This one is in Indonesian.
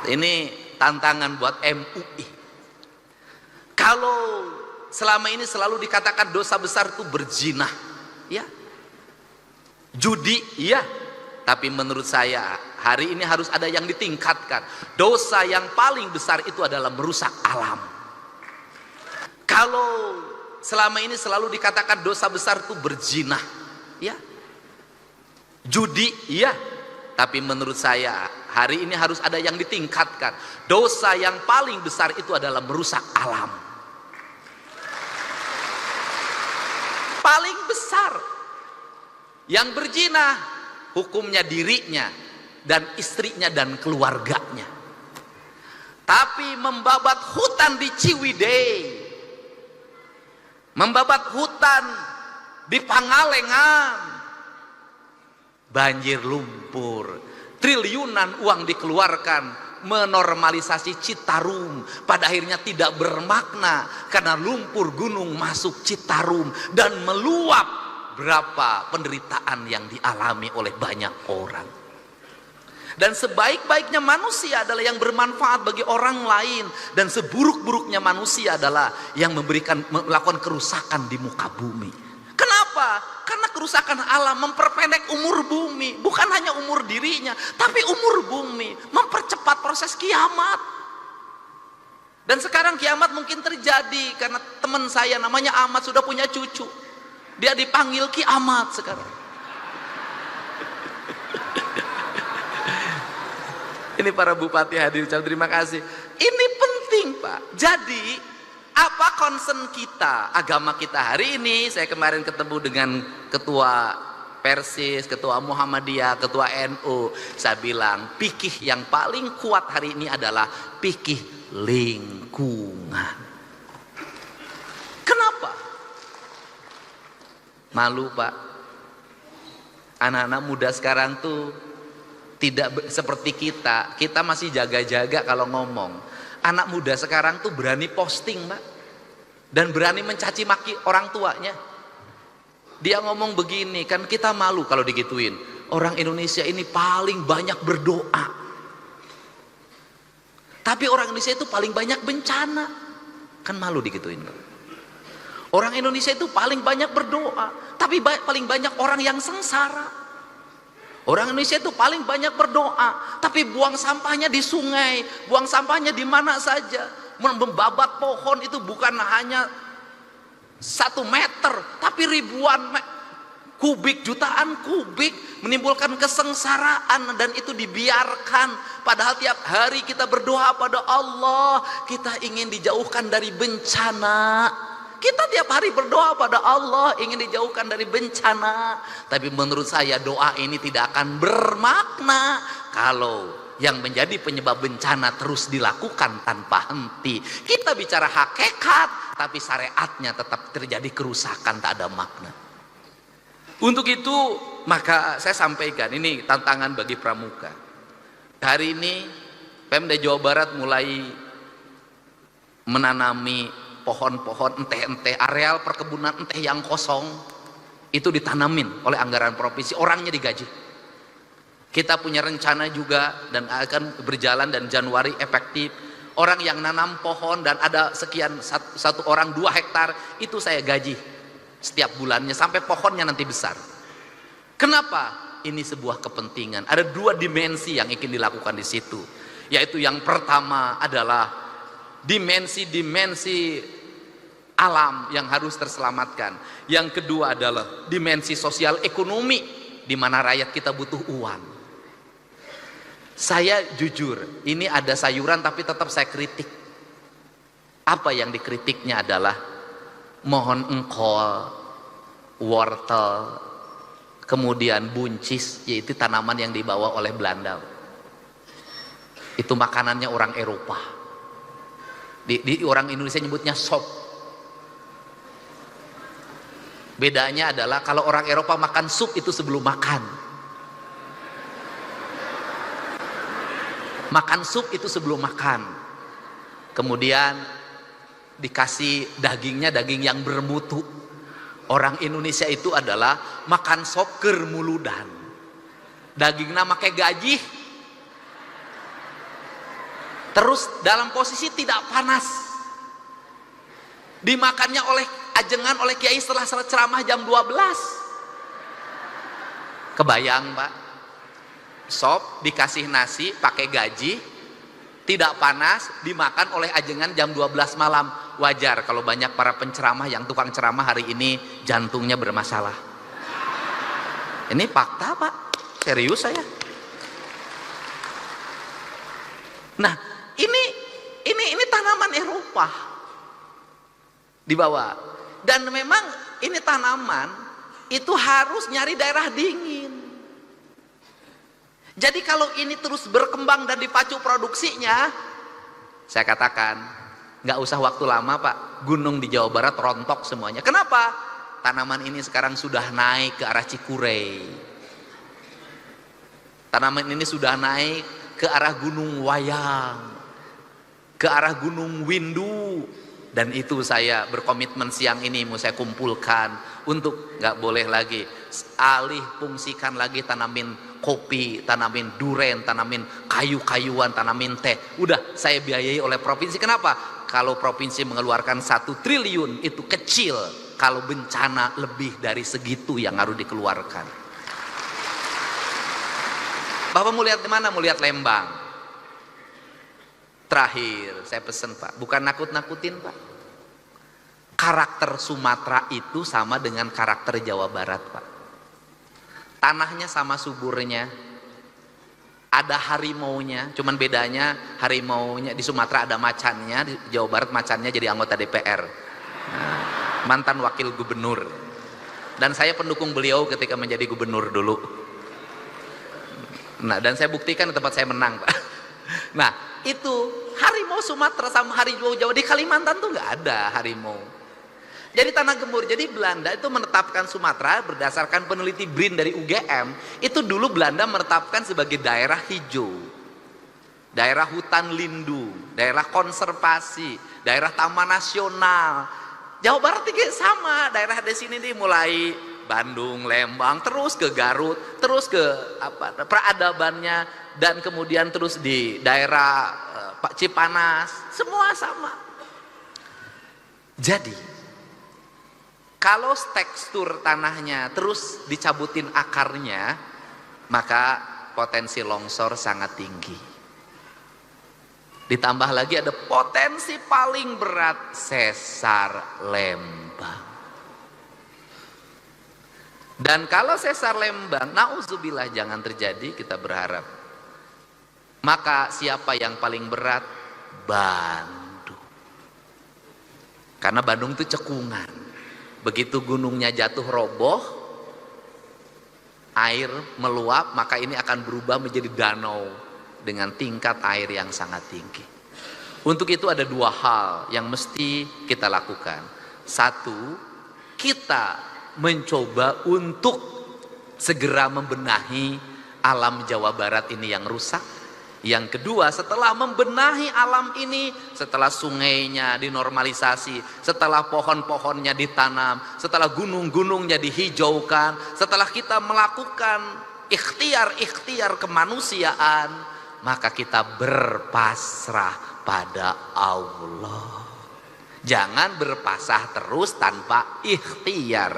Ini tantangan buat MUI. Kalau selama ini selalu dikatakan dosa besar itu berzina, ya, judi, ya, tapi menurut saya hari ini harus ada yang ditingkatkan. Dosa yang paling besar itu adalah merusak alam. Kalau selama ini selalu dikatakan dosa besar itu berzina, ya, judi, ya, tapi menurut saya hari ini harus ada yang ditingkatkan. Dosa yang paling besar itu adalah merusak alam. Paling besar. Yang berzina hukumnya dirinya dan istrinya dan keluarganya. Tapi membabat hutan di Ciwidey, membabat hutan di Pangalengan, banjir lumpur, triliunan uang dikeluarkan menormalisasi Citarum, pada akhirnya tidak bermakna karena lumpur gunung masuk Citarum dan meluap. Berapa penderitaan yang dialami oleh banyak orang. Dan sebaik-baiknya manusia adalah yang bermanfaat bagi orang lain, dan seburuk-buruknya manusia adalah yang melakukan kerusakan di muka bumi. Kenapa? Karena kerusakan alam memperpendek umur bumi, bukan hanya umur dirinya, tapi umur bumi, mempercepat proses kiamat. Dan sekarang kiamat mungkin terjadi karena teman saya namanya Ahmad sudah punya cucu. Dia dipanggil kiamat sekarang. Ini para bupati hadir, terima kasih. Ini penting, Pak. Jadi apa concern kita, agama kita hari ini? Saya kemarin ketemu dengan ketua Persis, ketua Muhammadiyah, ketua NU. Saya bilang fikih yang paling kuat hari ini adalah fikih lingkungan. Kenapa? Malu, Pak. Anak-anak muda sekarang tuh tidak seperti kita. Kita masih jaga-jaga kalau ngomong. Anak muda sekarang tuh berani posting, Pak, dan berani mencaci maki orang tuanya. Dia ngomong begini, kan kita malu kalau digituin. Orang Indonesia ini paling banyak berdoa, tapi orang Indonesia itu paling banyak bencana. Kan malu digituin, Pak. Orang Indonesia itu paling banyak berdoa, tapi paling banyak orang yang sengsara. Orang Indonesia itu paling banyak berdoa, tapi buang sampahnya di sungai, buang sampahnya di mana saja. Membabat pohon itu bukan hanya 1 meter, tapi ribuan kubik, jutaan kubik, menimbulkan kesengsaraan, dan itu dibiarkan. Padahal tiap hari kita berdoa pada Allah, kita ingin dijauhkan dari bencana. Kita tiap hari berdoa pada Allah ingin dijauhkan dari bencana. Tapi menurut saya doa ini tidak akan bermakna kalau yang menjadi penyebab bencana terus dilakukan tanpa henti. Kita bicara hakikat, tapi syariatnya tetap terjadi kerusakan, tak ada makna. Untuk itu maka saya sampaikan, ini tantangan bagi pramuka. Hari ini Pemda Jawa Barat mulai menanami pohon-pohon enteh-enteh, areal perkebunan enteh yang kosong itu ditanamin oleh anggaran provinsi, orangnya digaji. Kita punya rencana juga dan akan berjalan, dan Januari efektif. Orang yang nanam pohon dan ada sekian, satu orang 2 hektar, itu saya gaji setiap bulannya sampai pohonnya nanti besar. Kenapa? Ini sebuah kepentingan. Ada 2 dimensi yang ingin dilakukan di situ, yaitu yang pertama adalah dimensi alam yang harus terselamatkan. Yang kedua adalah dimensi sosial ekonomi, di mana rakyat kita butuh uang. Saya jujur, ini ada sayuran tapi tetap saya kritik. Apa yang dikritiknya adalah mohon engkol, wortel, kemudian buncis, yaitu tanaman yang dibawa oleh Belanda. Itu makanannya orang Eropa. Di orang Indonesia nyebutnya sop. Bedanya adalah kalau orang Eropa makan sup itu sebelum makan. Makan sup itu sebelum makan. Kemudian dikasih dagingnya, daging yang bermutu. Orang Indonesia itu adalah makan sop keur muludan. Dagingnya make gaji. terus dalam posisi tidak panas, dimakannya oleh ajengan oleh kiai setelah ceramah jam 12. Kebayang Pak, sop dikasih nasi pakai gaji, tidak panas, dimakan oleh ajengan jam 12 malam. Wajar kalau banyak para penceramah yang tukang ceramah hari ini jantungnya bermasalah. Ini fakta Pak, serius saya. Nah, ini tanaman Eropa dibawa, dan memang ini tanaman itu harus nyari daerah dingin. Jadi kalau ini terus berkembang dan dipacu produksinya, saya katakan nggak usah waktu lama Pak, gunung di Jawa Barat rontok semuanya. Kenapa? Tanaman ini sekarang sudah naik ke arah Cikurey, tanaman ini sudah naik ke arah Gunung Wayang, ke arah Gunung Windu. Dan itu saya berkomitmen siang ini mau saya kumpulkan untuk nggak boleh lagi alih fungsikan lagi tanamin kopi, tanamin duren, tanamin kayu-kayuan, tanamin teh. Udah saya biayai oleh provinsi. Kenapa? Kalau provinsi mengeluarkan 1 triliun itu kecil, kalau bencana lebih dari segitu yang harus dikeluarkan. Bapak mau lihat di mana? Mau lihat Lembang. Terakhir saya pesen Pak, bukan nakut-nakutin Pak. Karakter Sumatera itu sama dengan karakter Jawa Barat Pak. Tanahnya sama suburnya, ada harimaunya, cuman bedanya harimaunya di Sumatera ada macannya, di Jawa Barat macannya jadi anggota DPR. Nah, mantan wakil gubernur. Dan saya pendukung beliau ketika menjadi gubernur dulu. Nah, dan saya buktikan di tempat saya menang Pak. Nah, itu harimau Sumatera sama harimau Jawa di Kalimantan tuh nggak ada harimau. Jadi tanah gembur. Jadi Belanda itu menetapkan Sumatera berdasarkan peneliti BRIN dari UGM. Itu dulu Belanda menetapkan sebagai daerah hijau, daerah hutan lindung, daerah konservasi, daerah taman nasional. Jawa Barat juga sama, daerah di sini nih mulai Bandung, Lembang, terus ke Garut, terus ke peradabannya, dan kemudian terus di daerah Cipanas, semua sama. Jadi kalau tekstur tanahnya terus dicabutin akarnya, maka potensi longsor sangat tinggi. Ditambah lagi ada potensi paling berat, sesar Lembang. Dan kalau sesar Lembang, nauzubillah jangan terjadi, kita berharap, maka siapa yang paling berat? Bandung. Karena Bandung itu cekungan. Begitu gunungnya jatuh roboh, air meluap, maka ini akan berubah menjadi danau dengan tingkat air yang sangat tinggi. Untuk itu ada 2 hal yang mesti kita lakukan. 1, kita mencoba untuk segera membenahi alam Jawa Barat ini yang rusak. Yang kedua, setelah membenahi alam ini, setelah sungainya dinormalisasi, setelah pohon-pohonnya ditanam, setelah gunung-gunungnya dihijaukan, setelah kita melakukan ikhtiar-ikhtiar kemanusiaan, maka kita berpasrah pada Allah. Jangan berpasrah terus tanpa ikhtiar.